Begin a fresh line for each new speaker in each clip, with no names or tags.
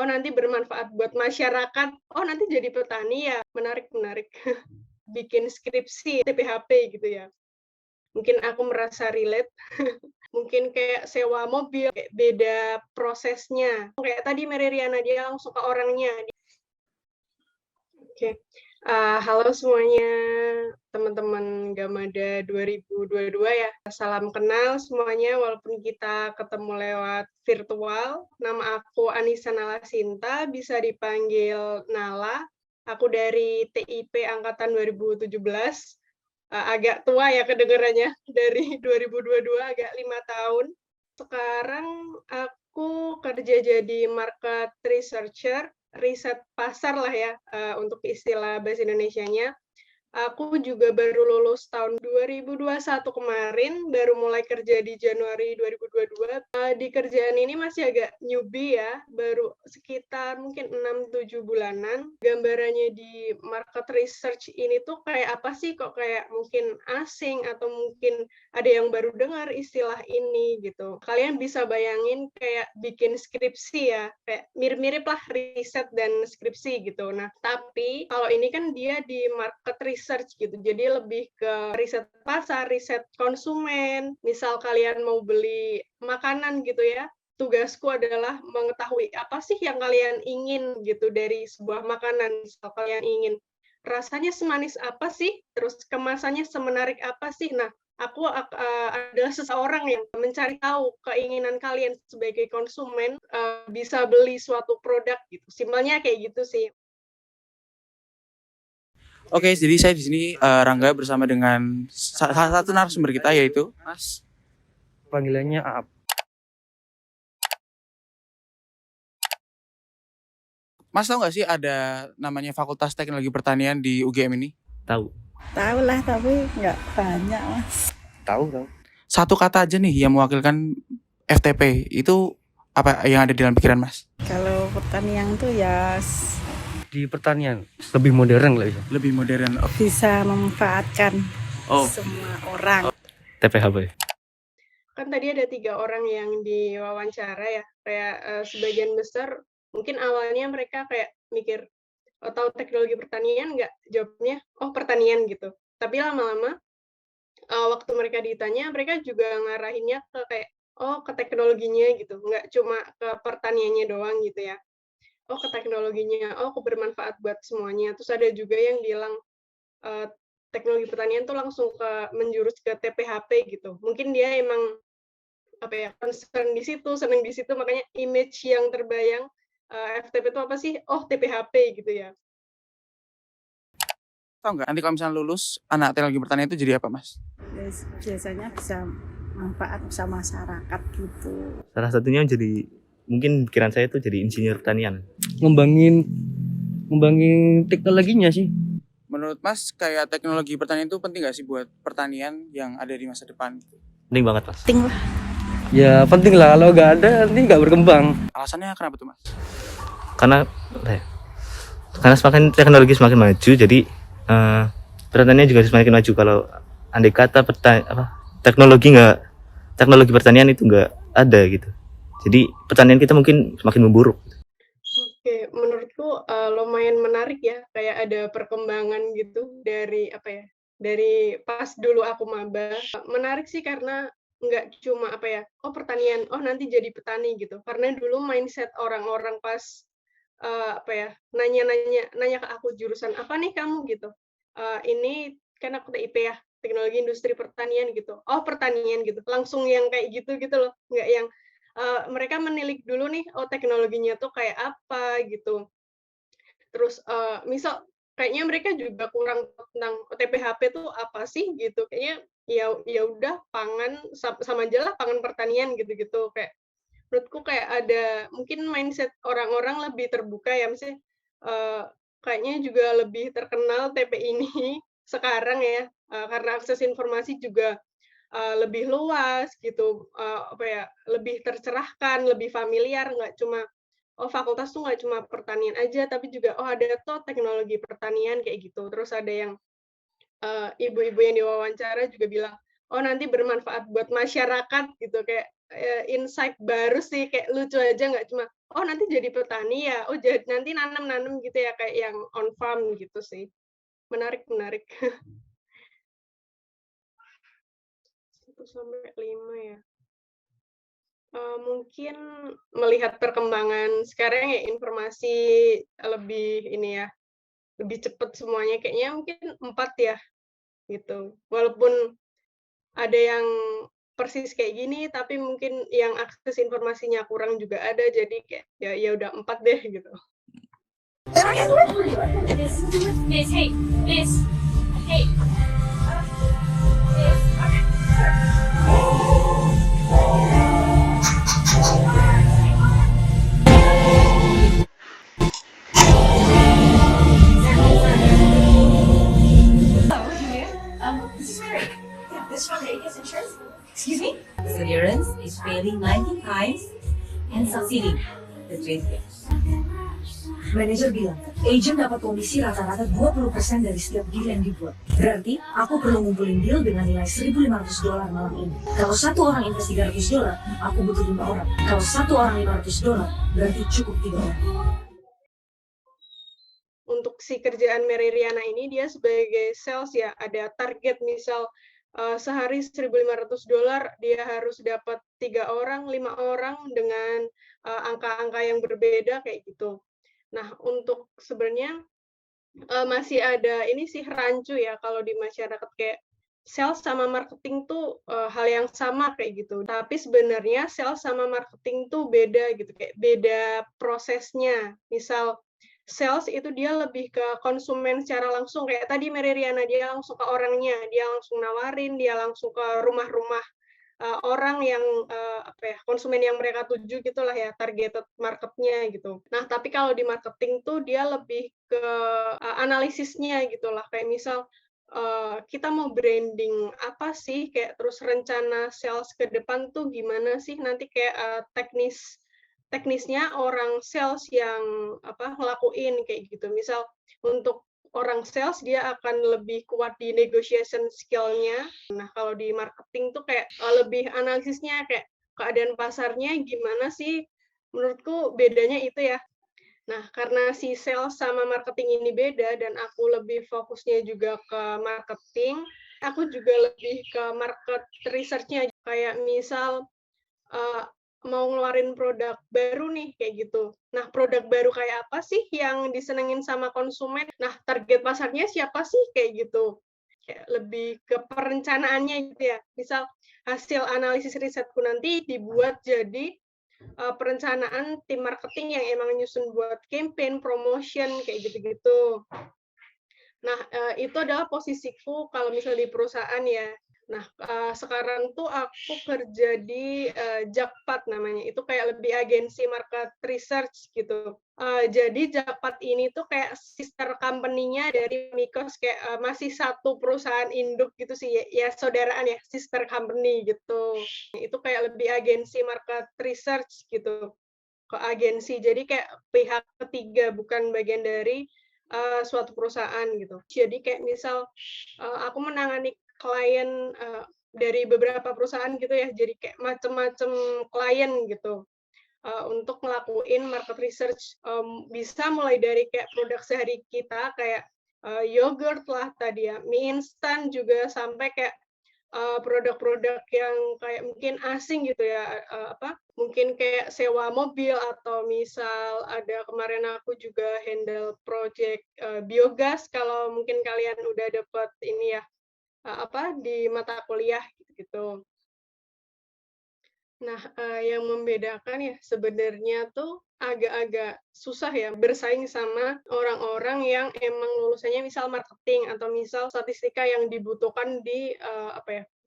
nanti bermanfaat buat masyarakat, oh nanti jadi petani ya, menarik menarik. Bikin skripsi TPHP gitu ya. Mungkin aku merasa relate, mungkin kayak sewa mobil, kayak beda prosesnya. Kayak tadi Mary Riana, dia langsung ke orangnya. Oke, halo semuanya, teman-teman Gamada 2022 ya. Salam kenal semuanya, walaupun kita ketemu lewat virtual. Nama aku Anissa Nalasinta, bisa dipanggil Nala. Aku dari TIP Angkatan 2017. Agak tua ya kedengarannya, dari 2022, agak 5 tahun. Sekarang aku kerja jadi market researcher, riset pasar lah ya, untuk istilah bahasa Indonesianya. Aku juga baru lulus tahun 2021 kemarin, baru mulai kerja di Januari 2022. Di kerjaan ini masih agak newbie ya, baru sekitar mungkin 6-7 bulanan. Gambarannya di market research ini tuh kayak apa sih, kok kayak mungkin asing atau mungkin ada yang baru dengar istilah ini gitu. Kalian bisa bayangin kayak bikin skripsi ya, kayak mirip-mirip lah riset dan skripsi gitu. Nah, tapi kalau ini kan dia di market research gitu, jadi lebih ke riset pasar, riset konsumen. Misal kalian mau beli makanan gitu ya, tugasku adalah mengetahui apa sih yang kalian ingin gitu dari sebuah makanan. Misal kalian ingin rasanya semanis apa sih, terus kemasannya semenarik apa sih. Nah, aku adalah seseorang yang mencari tahu keinginan kalian sebagai konsumen, bisa beli suatu produk gitu. Simpelnya kayak gitu sih.
Oke, jadi saya di sini Rangga bersama dengan salah satu narasumber kita yaitu Mas.
Panggilannya Aap.
Mas tahu nggak sih ada namanya Fakultas Teknologi Pertanian di UGM ini?
Tahu.
Tahu lah, tapi nggak banyak mas.
Tahu.
Satu kata aja nih yang mewakilkan FTP itu apa yang ada di dalam pikiran Mas?
Kalau pertanian tuh ya
Di pertanian lebih modern lah ya.
Lebih modern.
bisa memanfaatkan
Oh.
semua orang.
TPHP.
Kan tadi ada 3 orang yang diwawancara ya, kayak sebagian besar mungkin awalnya mereka kayak mikir, tahu teknologi pertanian nggak? Jawabnya, oh pertanian gitu. Tapi lama-lama, waktu mereka ditanya, mereka juga ngarahinnya ke kayak, oh ke teknologinya gitu, nggak cuma ke pertaniannya doang gitu ya. Oh ke teknologinya, oh bermanfaat buat semuanya. Terus ada juga yang bilang, teknologi pertanian tuh langsung menjurus ke TPHP gitu. Mungkin dia emang apa ya, concern di situ, seneng di situ, makanya image yang terbayang, FTP itu apa sih? Oh TPHP gitu ya.
Tahu nggak nanti kalau misalnya lulus anak teknologi pertanian itu jadi apa Mas?
Biasanya bisa manfaat bisa masyarakat gitu.
Salah satunya jadi mungkin pikiran saya itu jadi insinyur pertanian.
Ngembangin teknologinya sih.
Menurut Mas kayak teknologi pertanian itu penting nggak sih buat pertanian yang ada di masa depan?
Penting banget mas.
Penting lah.
Ya penting lah, kalau nggak ada nanti nggak berkembang.
Alasannya kenapa tuh Mas?
Karena semakin teknologi semakin maju, jadi pertanian juga semakin maju. Kalau andai kata teknologi pertanian itu nggak ada gitu, jadi pertanian kita mungkin semakin memburuk.
Oke, menurutku lumayan menarik ya, kayak ada perkembangan gitu dari apa ya, dari pas dulu aku maba. Menarik sih karena nggak cuma apa ya, oh pertanian, oh nanti jadi petani gitu. Karena dulu mindset orang-orang pas apa ya, nanya ke aku jurusan apa nih kamu gitu. Ini kan aku TIP ya, teknologi industri pertanian gitu. Oh pertanian gitu, langsung yang kayak gitu gitu loh, nggak yang mereka menilik dulu nih, oh teknologinya tuh kayak apa gitu. Terus misal kayaknya mereka juga kurang tentang TPHP tuh apa sih gitu. Kayaknya ya udah pangan sama aja lah pangan pertanian gitu-gitu. Kayak menurutku kayak ada mungkin mindset orang-orang lebih terbuka ya, misalnya kayaknya juga lebih terkenal TP ini sekarang ya, karena akses informasi juga lebih luas gitu, apa ya, lebih tercerahkan, lebih familiar, nggak cuma, oh fakultas tuh nggak cuma pertanian aja, tapi juga, oh ada tuh teknologi pertanian kayak gitu. Terus ada yang ibu-ibu yang diwawancara juga bilang, oh nanti bermanfaat buat masyarakat gitu, kayak insight baru sih, kayak lucu aja nggak cuma, "Oh nanti jadi petani ya? Oh nanti nanam-nanam gitu ya?" Kayak yang on farm gitu sih. Menarik menarik. 1 sampai 5 ya? Mungkin melihat perkembangan sekarang ya informasi lebih ini ya, lebih cepat semuanya kayaknya mungkin 4 ya, gitu. Walaupun ada yang persis kayak gini, tapi mungkin yang akses informasinya kurang juga ada, jadi kayak ya udah 4 deh gitu.
Miss, hey, Miss, hey.
This is Mary. Yeah, this is from the AKS Insurance. Excuse me? Clearance is failing 19 times and succeeding. The trade Manager bilang, agent dapat komisi rata-rata 20% dari setiap deal yang dibuat. Berarti, aku perlu ngumpulin deal dengan nilai $1.500 malam ini. Kalau satu orang invest $300, aku butuh 5 orang. Kalau satu orang $500, berarti cukup 3 orang.
Untuk si kerjaan Mary Riana ini, dia sebagai sales ya, ada target misal sehari $1.500, dia harus dapat 3 orang, 5 orang dengan angka-angka yang berbeda kayak gitu. Nah, untuk sebenarnya masih ada ini sih rancu ya kalau di masyarakat kayak sales sama marketing tuh hal yang sama kayak gitu. Tapi sebenarnya sales sama marketing tuh beda gitu, kayak beda prosesnya. Misal sales itu dia lebih ke konsumen secara langsung kayak tadi Mary Riana, dia langsung ke orangnya, dia langsung nawarin, dia langsung ke rumah-rumah orang yang konsumen yang mereka tuju gitulah ya, targeted market-nya gitu. Nah, tapi kalau di marketing tuh dia lebih ke analisisnya gitulah, kayak misal kita mau branding apa sih, kayak terus rencana sales ke depan tuh gimana sih, nanti kayak teknisnya orang sales yang ngelakuin kayak gitu. Misal untuk orang sales dia akan lebih kuat di negotiation skill-nya. Nah, kalau di marketing tuh kayak lebih analisisnya kayak keadaan pasarnya gimana sih? Menurutku bedanya itu ya. Nah, karena si sales sama marketing ini beda dan aku lebih fokusnya juga ke marketing, aku juga lebih ke market research-nya. Kayak misal mau ngeluarin produk baru nih, kayak gitu. Nah, produk baru kayak apa sih yang disenengin sama konsumen? Nah, target pasarnya siapa sih? Kayak gitu. Kayak lebih ke perencanaannya gitu ya. Misal hasil analisis risetku nanti dibuat jadi perencanaan tim marketing yang emang nyusun buat campaign, promotion, kayak gitu-gitu. Nah, itu adalah posisiku kalau misalnya di perusahaan ya. Nah, sekarang tuh aku kerja di Jakpat namanya. Itu kayak lebih agensi market research gitu. Jadi Jakpat ini tuh kayak sister company-nya dari Mikos, kayak masih satu perusahaan induk gitu sih. Ya saudaraan ya, sister company gitu. Itu kayak lebih agensi market research gitu. Ke agensi. Jadi kayak pihak ketiga, bukan bagian dari suatu perusahaan gitu. Jadi kayak misal aku menangani klien dari beberapa perusahaan gitu ya, jadi kayak macam-macam klien gitu untuk ngelakuin market research. Bisa mulai dari kayak produk sehari kita kayak yogurt lah tadi ya, mie instan juga sampai kayak produk-produk yang kayak mungkin asing gitu ya, mungkin kayak sewa mobil atau misal ada kemarin aku juga handle project biogas, kalau mungkin kalian udah dapat ini ya, di mata kuliah gitu. Nah, yang membedakan ya sebenarnya tuh agak-agak susah ya bersaing sama orang-orang yang emang lulusannya misal marketing atau misal statistika yang dibutuhkan di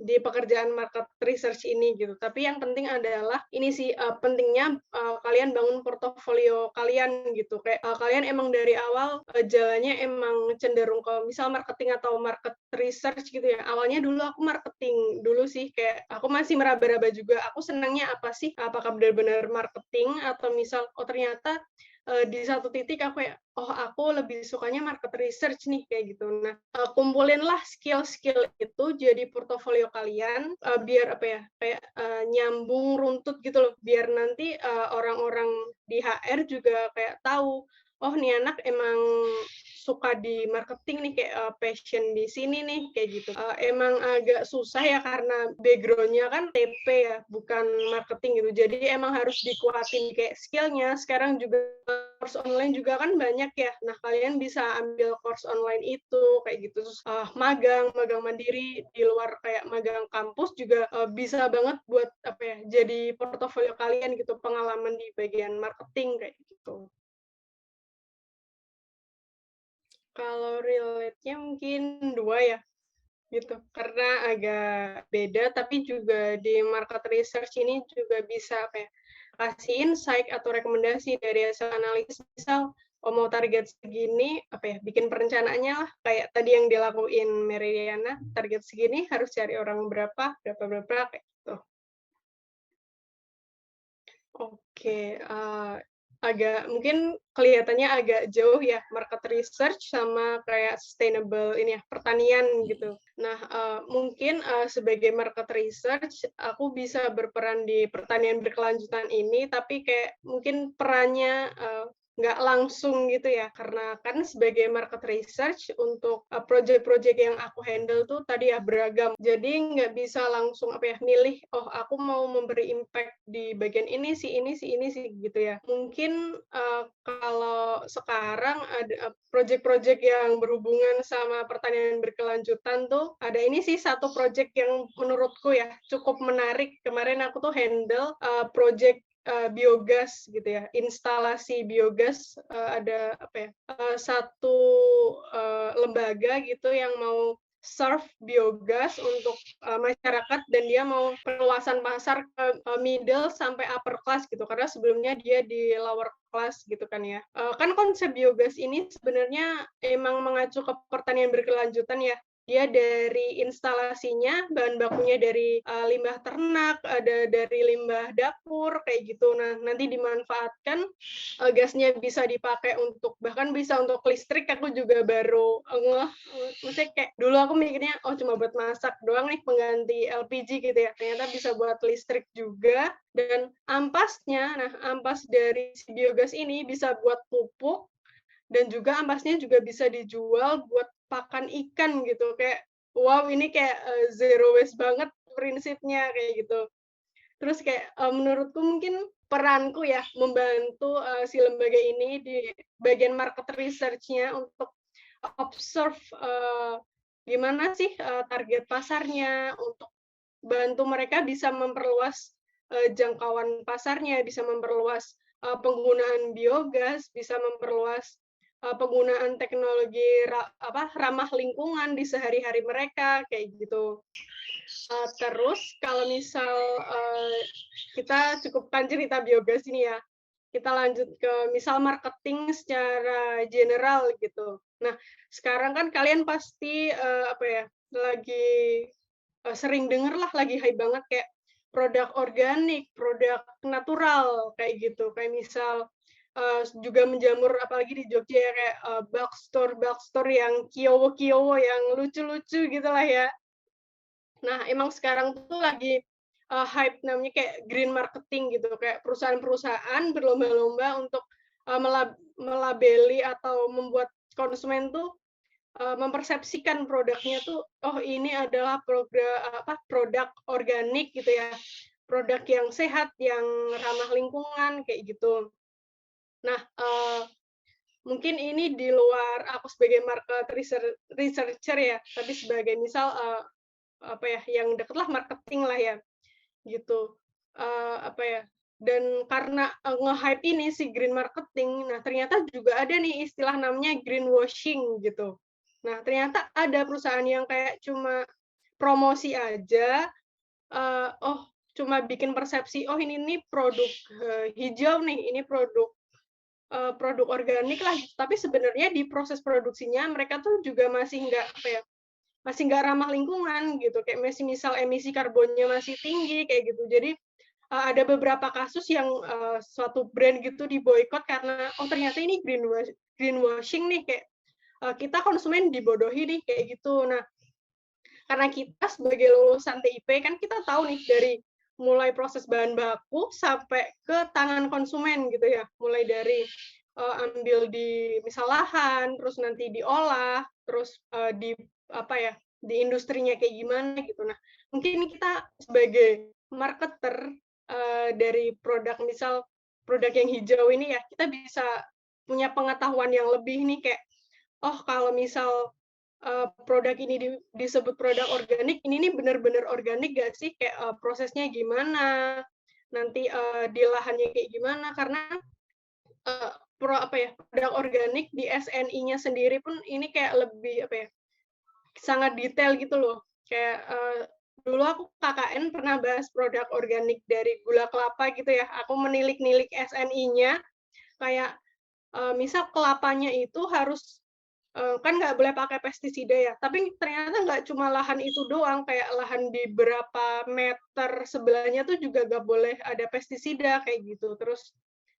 di pekerjaan market research ini gitu. Tapi yang penting adalah ini sih pentingnya kalian bangun portofolio kalian gitu. Kayak kalian emang dari awal jalannya emang cenderung ke misal marketing atau market research gitu ya. Awalnya dulu aku marketing dulu sih, kayak aku masih meraba-raba juga. Aku senangnya apa sih? Apakah benar-benar marketing atau misal oh ternyata di satu titik aku kayak, oh aku lebih sukanya market research nih kayak gitu. Nah, kumpulinlah skill-skill itu jadi portofolio kalian, biar apa ya, kayak nyambung runtut gitu loh, biar nanti orang-orang di HR juga kayak tahu, oh nih anak emang suka di marketing nih, kayak passion di sini nih, kayak gitu. Emang agak susah ya karena background-nya kan TP ya, bukan marketing gitu. Jadi emang harus dikuatin kayak skill-nya. Sekarang juga course online juga kan banyak ya. Nah, kalian bisa ambil course online itu kayak gitu. Terus magang mandiri di luar kayak magang kampus juga bisa banget buat apa ya, jadi portofolio kalian gitu, pengalaman di bagian marketing kayak gitu. Kalau relate-nya mungkin 2 ya, gitu. Karena agak beda, tapi juga di market research ini juga bisa kayak kasih insight atau rekomendasi dari hasil analisis. Misal, oh mau target segini, apa ya, bikin perencanaannya lah. Kayak tadi yang dilakuin Meridiana, target segini harus cari orang berapa, kayak gitu. Oke, agak mungkin kelihatannya agak jauh ya, market research sama kayak sustainable ini ya, pertanian gitu. Nah, mungkin sebagai market research, aku bisa berperan di pertanian berkelanjutan ini, tapi kayak mungkin perannya nggak langsung gitu ya, karena kan sebagai market research untuk project-project yang aku handle tuh tadi ya beragam, jadi nggak bisa langsung apa ya, milih, oh aku mau memberi impact di bagian ini sih gitu ya. Mungkin kalau sekarang ada project-project yang berhubungan sama pertanian berkelanjutan tuh, ada ini sih satu project yang menurutku ya cukup menarik. Kemarin aku tuh handle project biogas gitu ya, instalasi biogas, ada apa ya, satu lembaga gitu yang mau serve biogas untuk masyarakat, dan dia mau perluasan pasar ke middle sampai upper class gitu, karena sebelumnya dia di lower class gitu kan ya. Kan konsep biogas ini sebenarnya emang mengacu ke pertanian berkelanjutan ya. Dia dari instalasinya, bahan bakunya dari limbah ternak, ada dari limbah dapur, kayak gitu. Nah, nanti dimanfaatkan, gasnya bisa dipakai untuk, bahkan bisa untuk listrik. Aku juga baru maksudnya kayak dulu aku mikirnya, oh cuma buat masak doang nih, pengganti LPG gitu ya. Ternyata bisa buat listrik juga. Dan ampasnya, nah ampas dari si biogas ini bisa buat pupuk, dan juga ampasnya juga bisa dijual buat pakan ikan gitu. Kayak wow, ini kayak zero waste banget prinsipnya kayak gitu. Terus kayak menurutku mungkin peranku ya membantu si lembaga ini di bagian market research-nya untuk observe gimana sih target pasarnya, untuk bantu mereka bisa memperluas jangkauan pasarnya, bisa memperluas penggunaan biogas, bisa memperluas penggunaan teknologi ramah lingkungan di sehari-hari mereka kayak gitu. Terus kalau misal kita cukupkan cerita biogas ini ya, kita lanjut ke misal marketing secara general gitu. Nah, sekarang kan kalian pasti apa ya, lagi sering denger lah, lagi hype banget kayak produk organik, produk natural kayak gitu. Kayak misal juga menjamur apalagi di Jogja ya, kayak bulk store yang kiowo yang lucu-lucu gitulah ya. Nah, emang sekarang tuh lagi hype namanya kayak green marketing gitu, kayak perusahaan-perusahaan berlomba-lomba untuk melabeli atau membuat konsumen tuh mempersepsikan produknya tuh, oh ini adalah produk organik gitu ya, produk yang sehat, yang ramah lingkungan kayak gitu. Nah, mungkin ini di luar aku sebagai market researcher ya, tapi sebagai misal apa ya, yang deket lah marketing lah ya, gitu. Apa ya, dan karena nge-hype ini si green marketing, nah ternyata juga ada nih istilah namanya greenwashing gitu. Nah, ternyata ada perusahaan yang kayak cuma promosi aja, oh cuma bikin persepsi, oh ini nih produk hijau nih, ini produk produk organik lah, tapi sebenarnya di proses produksinya mereka tuh juga masih nggak apa ya, masih nggak ramah lingkungan gitu, kayak masih misal emisi karbonnya masih tinggi kayak gitu. Jadi ada beberapa kasus yang suatu brand gitu diboikot karena oh ternyata ini greenwashing nih, kayak kita konsumen dibodohi nih kayak gitu. Nah, karena kita sebagai lulusan TIP kan kita tahu nih dari mulai proses bahan baku sampai ke tangan konsumen gitu ya, mulai dari ambil di misal lahan, terus nanti diolah, terus di apa ya, di industrinya kayak gimana gitu. Nah, mungkin kita sebagai marketer dari produk, misal produk yang hijau ini ya, kita bisa punya pengetahuan yang lebih nih, kayak oh kalau misal produk ini disebut produk organik, ini nih benar-benar organik nggak sih? Kayak prosesnya gimana? Nanti di lahannya kayak gimana? Karena produk organik di SNI-nya sendiri pun ini kayak lebih apa ya? Sangat detail gitu loh. Kayak dulu aku KKN pernah bahas produk organik dari gula kelapa gitu ya. Aku menilik-nilik SNI-nya, kayak misal kelapanya itu harus kan nggak boleh pakai pestisida ya, tapi ternyata nggak cuma lahan itu doang, kayak lahan di berapa meter sebelahnya tuh juga nggak boleh ada pestisida kayak gitu. Terus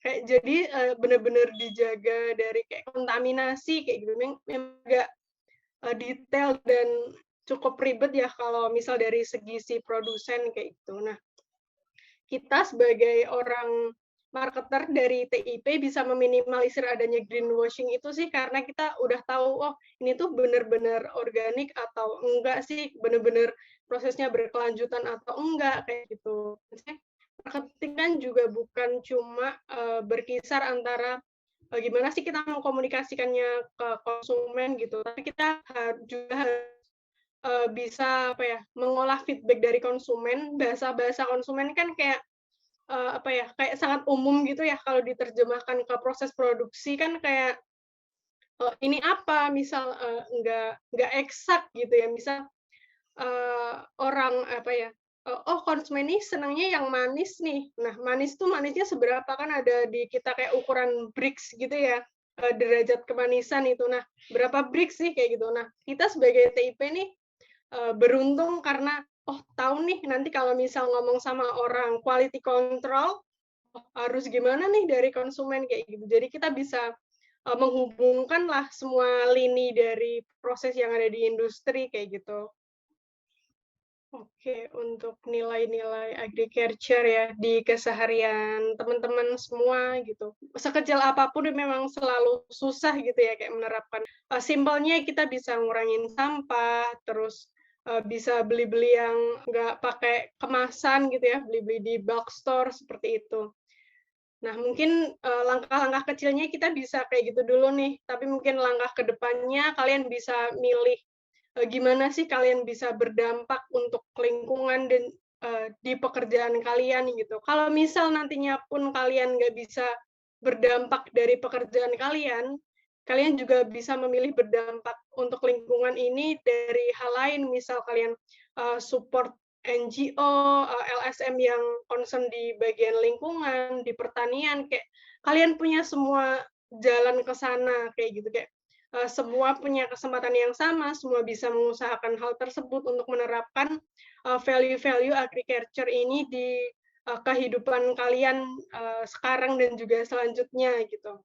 kayak jadi benar-benar dijaga dari kayak kontaminasi kayak gitu. Memang agak detail dan cukup ribet ya kalau misal dari segi si produsen kayak gitu. Nah, kita sebagai orang marketer dari TIP bisa meminimalisir adanya greenwashing itu sih karena kita udah tahu, oh ini tuh benar-benar organik atau enggak sih, benar-benar prosesnya berkelanjutan atau enggak, kayak gitu. Maksudnya marketing kan juga bukan cuma berkisar antara gimana sih kita mengkomunikasikannya ke konsumen gitu, tapi kita juga harus bisa apa ya, mengolah feedback dari konsumen. Bahasa-bahasa konsumen kan kayak kayak sangat umum gitu ya kalau diterjemahkan ke proses produksi kan kayak ini apa, misal nggak eksak gitu ya, misal orang apa ya, oh konsumen ini senangnya yang manis nih. Nah, manis tuh manisnya seberapa, kan ada di kita kayak ukuran Brix gitu ya, derajat kemanisan itu. Nah, berapa Brix sih kayak gitu. Nah, kita sebagai TIP nih beruntung karena oh tahu nih nanti kalau misal ngomong sama orang quality control, oh, harus gimana nih dari konsumen kayak gitu. Jadi kita bisa menghubungkan lah semua lini dari proses yang ada di industri kayak gitu. Oke, untuk nilai-nilai agriculture ya di keseharian teman-teman semua gitu. Sekecil apapun memang selalu susah gitu ya kayak menerapkan. Simpelnya kita bisa ngurangin sampah, terus bisa beli-beli yang nggak pakai kemasan gitu ya, beli-beli di bulk store seperti itu. Nah, mungkin langkah-langkah kecilnya kita bisa kayak gitu dulu nih, tapi mungkin langkah ke depannya kalian bisa milih gimana sih kalian bisa berdampak untuk lingkungan dan di pekerjaan kalian gitu. Kalau misal nantinya pun kalian nggak bisa berdampak dari pekerjaan kalian, kalian juga bisa memilih berdampak untuk lingkungan ini dari hal lain, misal kalian support NGO, LSM yang concern di bagian lingkungan, di pertanian, kayak kalian punya semua jalan ke sana kayak gitu, kayak semua punya kesempatan yang sama, semua bisa mengusahakan hal tersebut untuk menerapkan value-value agriculture ini di kehidupan kalian sekarang dan juga selanjutnya gitu.